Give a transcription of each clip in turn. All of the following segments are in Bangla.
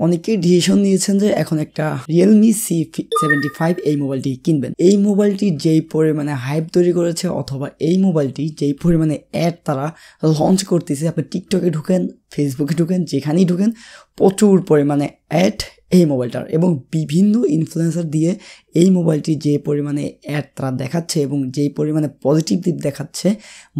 অনেকেই ডিসিশন নিয়েছেন যে এখন একটা Realme C75 এই মোবাইলটি কিনবেন। এই মোবাইলটি যেই পরিমাণে হাইপ তৈরি করেছে অথবা এই মোবাইলটি যেই পরিমাণে অ্যাড তারা লঞ্চ করতেছে, আপনি টিকটকে ঢুকেন, ফেসবুকে ঢুকেন, যেখানেই ঢুকেন প্রচুর পরিমাণে অ্যাড এই মোবাইলটার, এবং বিভিন্ন ইনফ্লুয়েন্সার দিয়ে এই মোবাইলটি যে পরিমাণে অ্যাড তারা দেখাচ্ছে এবং যেই পরিমাণে পজিটিভ দিক দেখাচ্ছে,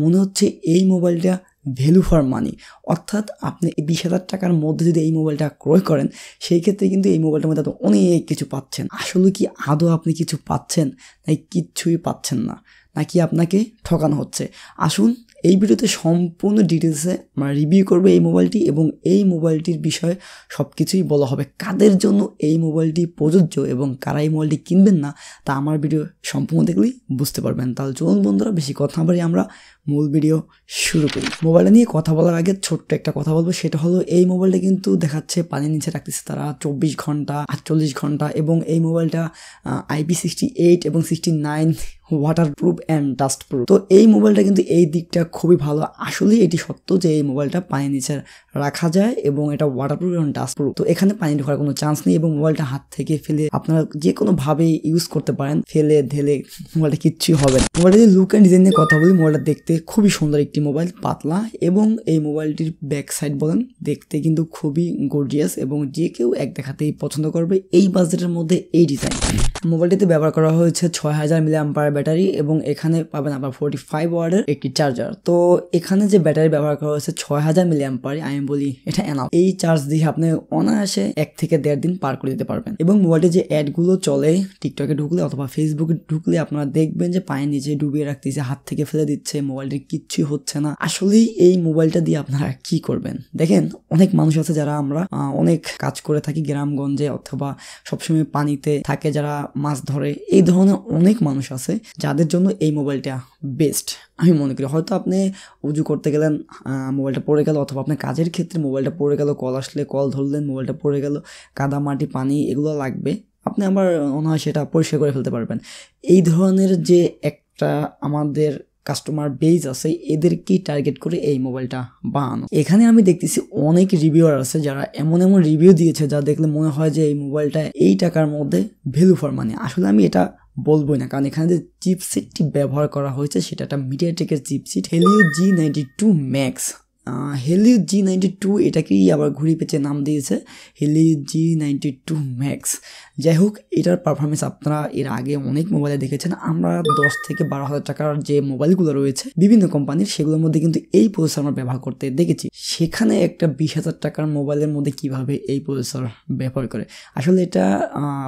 মনে হচ্ছে এই মোবাইলটা ভ্যালু ফর মানি। অর্থাৎ আপনি 20,000 টাকার মধ্যে যদি এই মোবাইলটা ক্রয় করেন, সেই ক্ষেত্রে কিন্তু এই মোবাইলটার মধ্যে আপনি অনেক কিছু পাচ্ছেন। আসলে কি আদৌ আপনি কিছু পাচ্ছেন নাকি কিচ্ছুই পাচ্ছেন না, নাকি আপনাকে ঠকানো হচ্ছে? আসুন এই ভিডিওতে সম্পূর্ণ ডিটেলসে আমরা রিভিউ করবো এই মোবাইলটি, এবং এই মোবাইলটির বিষয়ে সব কিছুই বলা হবে। কাদের জন্য এই মোবাইলটি প্রযোজ্য এবং কারা এই মোবাইলটি কিনবেন না, তা আমার ভিডিও সম্পূর্ণ দেখলেই বুঝতে পারবেন। তাহলে চলুন বন্ধুরা, বেশি কথা না বাড়িয়ে আমরা মূল ভিডিও শুরু করি। মোবাইলটা নিয়ে কথা বলার আগে ছোট্ট একটা কথা বলবো, সেটা হলো এই মোবাইলটা কিন্তু দেখাচ্ছে পানির নিচে রাখতেছে তারা 24 ঘন্টা, 48 ঘন্টা, এবং এই মোবাইলটা IP68 এবং 69 ওয়াটারপ্রুফ অ্যান্ড ডাস্ট প্রুফ। তো এই মোবাইলটা কিন্তু এই দিকটা খুবই ভালো। আসলে এটি সত্য যে এই মোবাইলটা পানির নিচে রাখা যায় এবং এটা ওয়াটারপ্রুফ এবং ডাস্ট প্রুফ। তো এখানে পানি ঢোকার কোনো চান্স নেই, এবং মোবাইলটা হাত থেকে ফেলে আপনারা যে কোনোভাবে ইউজ করতে পারেন, ফেলে ঢেলে মোবাইলটা কিচ্ছুই হবে না। মোবাইলটা যদি লুক অ্যান্ড ডিজাইন নিয়ে কথা বলি, মোবাইলটা দেখতে খুবই সুন্দর একটি মোবাইল, পাতলা, এবং এই মোবাইলটির ব্যাক সাইড বলেন দেখতে কিন্তু খুবই গর্জিয়াস, এবং যে কেউ এক দেখাতেই পছন্দ করবে এই বাজেটের মধ্যে এই ডিজাইন। মোবাইলটিতে ব্যবহার করা হয়েছে 6000 mAh ব্যাটারি, এবং এখানে পাবেন আবার 45 ওয়াটের একটি চার্জার। তো এখানে যে ব্যাটারি ব্যবহার করা হয়েছে 6000 mAh, আমি বলি এটা এনাফ। এই চার্জ দিয়ে আপনি অনায়াসে 1 থেকে 1.5 দিন পার করে দিতে পারবেন। এবং মোবাইলটি যে অ্যাডগুলো চলে টিকটকে ঢুকলে অথবা ফেসবুকে ঢুকলে আপনারা দেখবেন যে পায়ের নিচে ডুবিয়ে রাখতেছে, হাত থেকে ফেলে দিচ্ছে, মোবাইলটির কিচ্ছুই হচ্ছে না। আসলেই এই মোবাইলটা দিয়ে আপনারা কি করবেন? দেখেন, অনেক মানুষ আছে যারা আমরা অনেক কাজ করে থাকি গ্রামগঞ্জে, অথবা সবসময় পানিতে থাকে যারা মাছ ধরে, এই ধরনের অনেক মানুষ আছে যাদের জন্য এই মোবাইলটা বেস্ট আমি মনে করি। হয়তো আপনি উজু করতে গেলেন, মোবাইলটা পড়ে গেল, অথবা আপনার কাজের ক্ষেত্রে মোবাইলটা পড়ে গেল, কল আসলে কল ধরলেন, মোবাইলটা পড়ে গেল, কাদা মাটি পানি এগুলো লাগবে, আপনি আবার অনায়াসে সেটা পরিষ্কার করে ফেলতে পারবেন। এই ধরনের যে একটা আমাদের কাস্টমার বেজ আছে, এদেরকেই টার্গেট করে এই মোবাইলটা বানানো। এখানে আমি দেখতেছি অনেক রিভিউয়ার আছে যারা এমন এমন রিভিউ দিয়েছে যা দেখলে মনে হয় যে এই মোবাইলটা এই টাকার মধ্যে ভ্যালু ফর মানি। আসলে আমি এটা বলবোই না, কারণ এখানে যে চিপসেটটি ব্যবহার করা হয়েছে সেটা একটা মিডিয়াটেকের chipset Helio G92 Max। Helio G92 এটাকেই আবার ঘুরি পেঁচে নাম দিয়েছে Helio G92 Max। যাই হোক, এটার পারফরমেন্স আপনারা এর আগে অনেক মোবাইলে দেখেছেন। আমরা 10 থেকে 12,000 টাকার যে মোবাইলগুলো রয়েছে বিভিন্ন কোম্পানির, সেগুলোর মধ্যে কিন্তু এই প্রসেসর আমরা ব্যবহার করতে দেখেছি। সেখানে একটা 20,000 টাকার মোবাইলের মধ্যে কিভাবে এই প্রসেসর ব্যবহার করে, আসলে এটা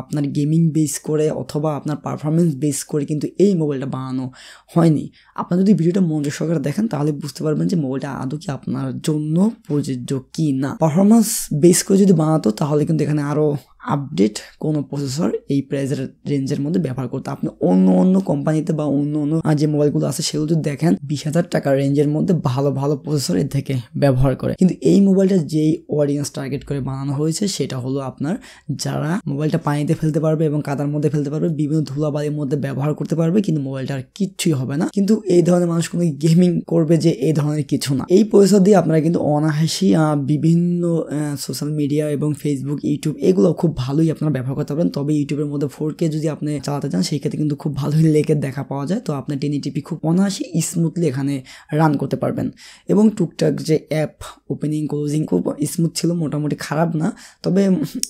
আপনার গেমিং বেস করে অথবা আপনার পারফরমেন্স বেস করে কিন্তু এই মোবাইলটা বানানো হয়নি। আপনারা যদি ভিডিওটা মনোযোগ সহকারে দেখেন তাহলে বুঝতে পারবেন যে মোবাইলটা আদৌ কি আপনার জন্য প্রযোজ্য কি না। পারফরমেন্স বেস করে যদি বানাতো তাহলে কিন্তু এখানে আরো আপডেট কোনো প্রসেসর এই প্রাইসের রেঞ্জের মধ্যে ব্যবহার করতে। আপনি অন্য কোম্পানিতে বা অন্য যে মোবাইলগুলো আছে সেগুলো যদি দেখেন 20,000 টাকার রেঞ্জের মধ্যে ভালো ভালো প্রসেসর এর থেকে ব্যবহার করে। কিন্তু এই মোবাইলটা যেই অডিয়েন্স টার্গেট করে বানানো হয়েছে সেটা হলো আপনার যারা মোবাইলটা পানিতে ফেলতে পারবে এবং কাদার মধ্যে ফেলতে পারবে, বিভিন্ন ধুলাবালির মধ্যে ব্যবহার করতে পারবে, কিন্তু মোবাইলটা আর কিচ্ছুই হবে না। কিন্তু এই ধরনের মানুষ কোনো গেমিং করবে যে এই ধরনের কিছু না। এই প্রসেসর দিয়ে আপনারা কিন্তু অনায়াসেই বিভিন্ন সোশ্যাল মিডিয়া এবং ফেসবুক, ইউটিউব এগুলো খুব ভালোই আপনারা ব্যবহার করতে পারবেন। তবে ইউটিউবের মধ্যে 4K যদি আপনি চালাতে চান সেই ক্ষেত্রে কিন্তু খুব ভালোই লেকের দেখা পাওয়া যায়। তো আপনি 1080p খুব অনায়াসে স্মুথলি এখানে রান করতে পারবেন। এবং টুকটাক যে অ্যাপ ওপেনিং ক্লোজিং খুব স্মুথ ছিল, মোটামুটি খারাপ না। তবে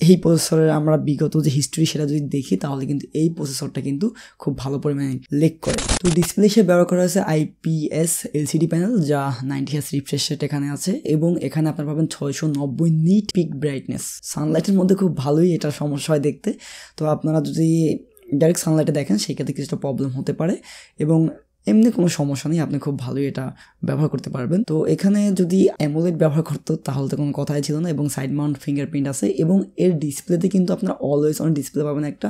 এই প্রসেসরের আমরা বিগত যে হিস্ট্রি সেটা যদি দেখি তাহলে কিন্তু এই প্রসেসরটা কিন্তু খুব ভালো পরিমাণে লেক করে। তো ডিসপ্লে হিসেবে ব্যবহার করা হয়েছে IPS LCD প্যানেল, যা 90Hz রিফ্রেশ রেট এখানে আছে, এবং এখানে আপনারা পাবেন 690 নিট পিক ব্রাইটনেস। সানলাইটের মধ্যে খুব ভালোই এটা সমস্যা হয় দেখতে। তো আপনারা যদি ডাইরেক্ট সানলাইটে দেখেন সেই ক্ষেত্রে কিছুটা প্রবলেম হতে পারে, এবং এমনি কোনো সমস্যা নেই, আপনি খুব ভালোই এটা ব্যবহার করতে পারবেন। তো এখানে যদি অ্যামোলেড ব্যবহার করতো তাহলে তো কোনো কথাই ছিল না, এবং সাইড মাউন্ট ফিঙ্গারপ্রিন্ট আছে, এবং এর ডিসপ্লেতে কিন্তু আপনারা অলওয়েজ অন ডিসপ্লে পাবেন একটা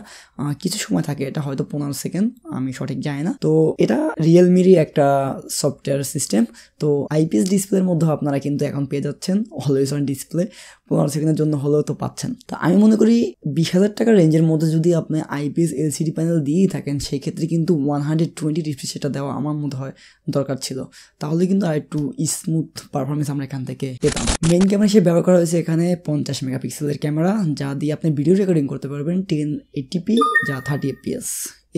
কিছু সময় থাকে, এটা হয়তো 15 সেকেন্ড, আমি সঠিক জানি না। তো এটা রিয়েলমিরই একটা সফটওয়্যার সিস্টেম। তো IPS ডিসপ্লের মধ্যে আপনারা কিন্তু এখন পেয়ে যাচ্ছেন অলওয়েজ অন ডিসপ্লে, 15 সেকেন্ডের জন্য হলেও তো পাচ্ছেন। তো আমি মনে করি 20,000 টাকার রেঞ্জের মধ্যে যদি আপনি IPS LCD প্যানেল দিয়েই থাকেন সেক্ষেত্রে কিন্তু 120 রিফ্রেশ রেটটা দেওয়া দেওয়া আমার মনে হয় দরকার ছিল, তাহলে কিন্তু আর একটু স্মুথ পারফরমেন্স আমরা এখান থেকে পেতাম। মেইন ক্যামেরা হিসেবে ব্যবহার করা হয়েছে এখানে 50 মেগাপিক্সেলের ক্যামেরা, যা দিয়ে আপনি ভিডিও রেকর্ডিং করতে পারবেন 1080p, যা 30 fps।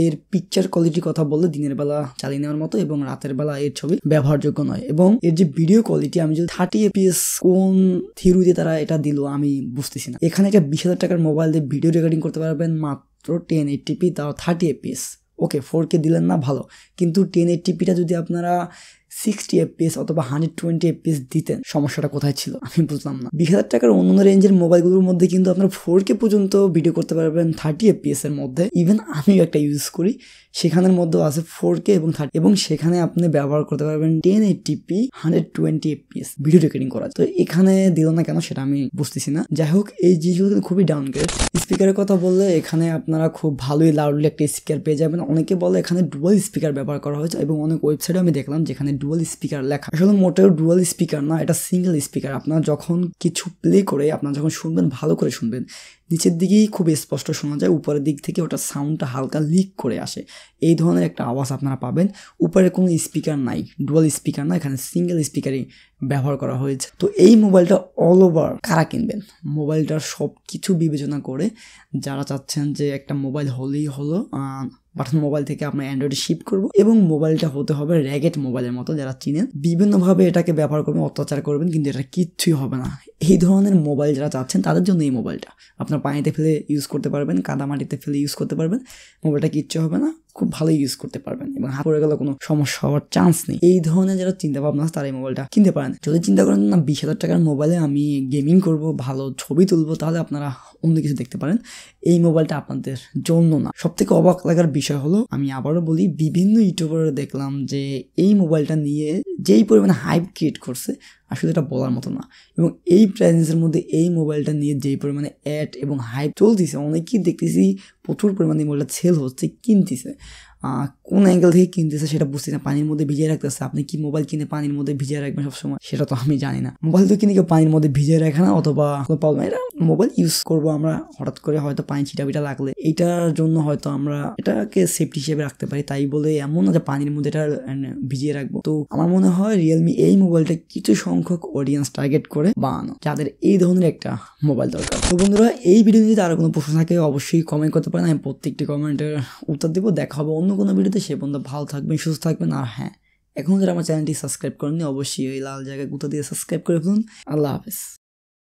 এর পিকচার কোয়ালিটির কথা বললে দিনের বেলা চালিয়ে নেওয়ার মতো এবং রাতের বেলা এর ছবি ব্যবহারযোগ্য নয়। এবং এর যে ভিডিও কোয়ালিটি, আমি যদি 30 fps কোন থিওরিতে তারা এটা দিল আমি বুঝতেছি না। এখানে একটা 20,000 টাকার মোবাইল দিয়ে ভিডিও রেকর্ডিং করতে পারবেন মাত্র 1080p, তাও 30 fps। ওকে 4K দিলেন না ভালো, কিন্তু 1080pটা যদি আপনারা 60 fps অথবা 120 fps দিতেন, সমস্যাটা কোথায় ছিল আমি বুঝলাম না। 20,000 টাকার অন্য রেঞ্জের মোবাইলগুলোর মধ্যে কিন্তু আপনারা 4K পর্যন্ত ভিডিও করতে পারবেন 30 fps এর মধ্যে। ইভেন আমিও একটা ইউজ করি, সেখানের মধ্যেও আছে 4K এবং 30, এবং সেখানে আপনি ব্যবহার করতে পারবেন 1080p 120 fps ভিডিও রেকর্ডিং করা। তো এখানে দিল না কেন সেটা আমি বুঝতেছি না। যাই হোক, এই জিনিসগুলো কিন্তু খুবই ডাউনগ্রেড। স্পিকারের কথা বললে এখানে আপনারা খুব ভালোই লাউডলি একটা স্পিকার পেয়ে যাবেন। অনেকে বলে এখানে ডুয়াল স্পিকার ব্যবহার করা হয়েছে, এবং অনেক ওয়েবসাইটে আমি দেখলাম যেখানে ডুয়াল স্পিকার লেখা। আসলে মোটেও ডুয়াল স্পিকার না, এটা সিঙ্গেল স্পিকার। আপনারা যখন কিছু প্লে করে আপনারা যখন শুনবেন, ভালো করে শুনবেন, নিচের দিকেই খুব স্পষ্ট শোনা যায়, উপরের দিক থেকে ওটা সাউন্ডটা হালকা লিক করে আসে, এই ধরনের একটা আওয়াজ আপনারা পাবেন। উপরে কোনো স্পিকার নাই, ডুয়াল স্পিকার না, এখানে সিঙ্গেল স্পিকারই ব্যবহার করা হয়েছে। তো এই মোবাইলটা অল ওভার কারা কিনবেন, মোবাইলটার সব কিছু বিবেচনা করে যারা চাচ্ছেন যে একটা মোবাইল হলেই হলো, বাটন মোবাইল থেকে আমরা অ্যান্ড্রয়েডে শিফট করবো, এবং মোবাইলটা হতে হবে র্যাগেট মোবাইলের মতো, যারা চিনেন বিভিন্নভাবে এটাকে ব্যবহার করবেন, অত্যাচার করবেন, কিন্তু এটা কিচ্ছুই হবে না, এই ধরনের মোবাইল যারা চাচ্ছেন তাদের জন্য এই মোবাইলটা। আপনার পানিতে ফেলে ইউজ করতে পারবেন, কাদা মাটিতে ফেলে ইউজ করতে পারবেন, মোবাইলটা কিচ্ছু হবে না, খুব ভালো ইউজ করতে পারবেন, এবং হাত পড়ে গেলে কোনো সমস্যা হওয়ার চান্স নেই। এই ধরনের যারা চিন্তা ভাবনা আছে তারা এই মোবাইলটা কিনতে পারেন। যদি চিন্তা করেন না 20,000 টাকার মোবাইলে আমি গেমিং করব, ভালো ছবি তুলবো, তাহলে আপনারা অন্য কিছু দেখতে পারেন, এই মোবাইলটা আপনাদের জন্য না। সব থেকে অবাক লাগার বিষয় হলো, আমি আবারও বলি, বিভিন্ন ইউটিউবার দেখলাম যে এই মোবাইলটা নিয়ে যেই পরিমাণে হাইপ ক্রিয়েট করছে, আসলে এটা বলার মতো না। এবং এই প্রাইসের মধ্যে এই মোবাইলটা নিয়ে যেই পরিমাণে অ্যাড এবং হাইপ চলতেছে, অনেকেই দেখতেছি প্রচুর পরিমাণে এই মোবাইলটা সেল হচ্ছে, কিনতেছে। কোন অ্যাঙ্গেল থেকে কিনতেছে সেটা বুঝতে না, পানির মধ্যে ভিজিয়ে রাখতেছে। আপনি কি মোবাইল কিনে পানির মধ্যে ভিজিয়ে রাখবেন সবসময়, সেটা তো আমি জানি না। মোবাইল তো কিনে কেউ পানির মধ্যে ভিজিয়ে রাখে না, অথবা প্রবলেম, এটা মোবাইল ইউজ করবো আমরা, হঠাৎ করে হয়তো পানি ছিটাপিটা লাগলে এইটার জন্য হয়তো আমরা এটাকে সেফটি হিসেবে রাখতে পারি, তাই বলে এমন না যে পানির মধ্যে এটা ভিজিয়ে রাখবো। তো আমার মনে হয় রিয়েলমি এই মোবাইলটা কিছু সংখ্যক অডিয়েন্স টার্গেট করে বানানো, যাদের এই ধরনের একটা মোবাইল দরকার। তো বন্ধুরা, এই ভিডিও যদি আরো কোনো প্রশ্ন থাকে অবশ্যই কমেন্ট করতে পারেন, আমি প্রত্যেকটি কমেন্টের উত্তর দেবো। দেখা হবে অন্য কোনো ভিডিওতে, সে পর্যন্ত ভালো থাকবেন, সুস্থ থাকবেন। আর হ্যাঁ, এখন যারা আমার চ্যানেলটি সাবস্ক্রাইব করেননি অবশ্যই ওই লাল জায়গায় গুঁতো দিয়ে সাবস্ক্রাইব করে ফেলুন। আল্লাহ হাফেজ।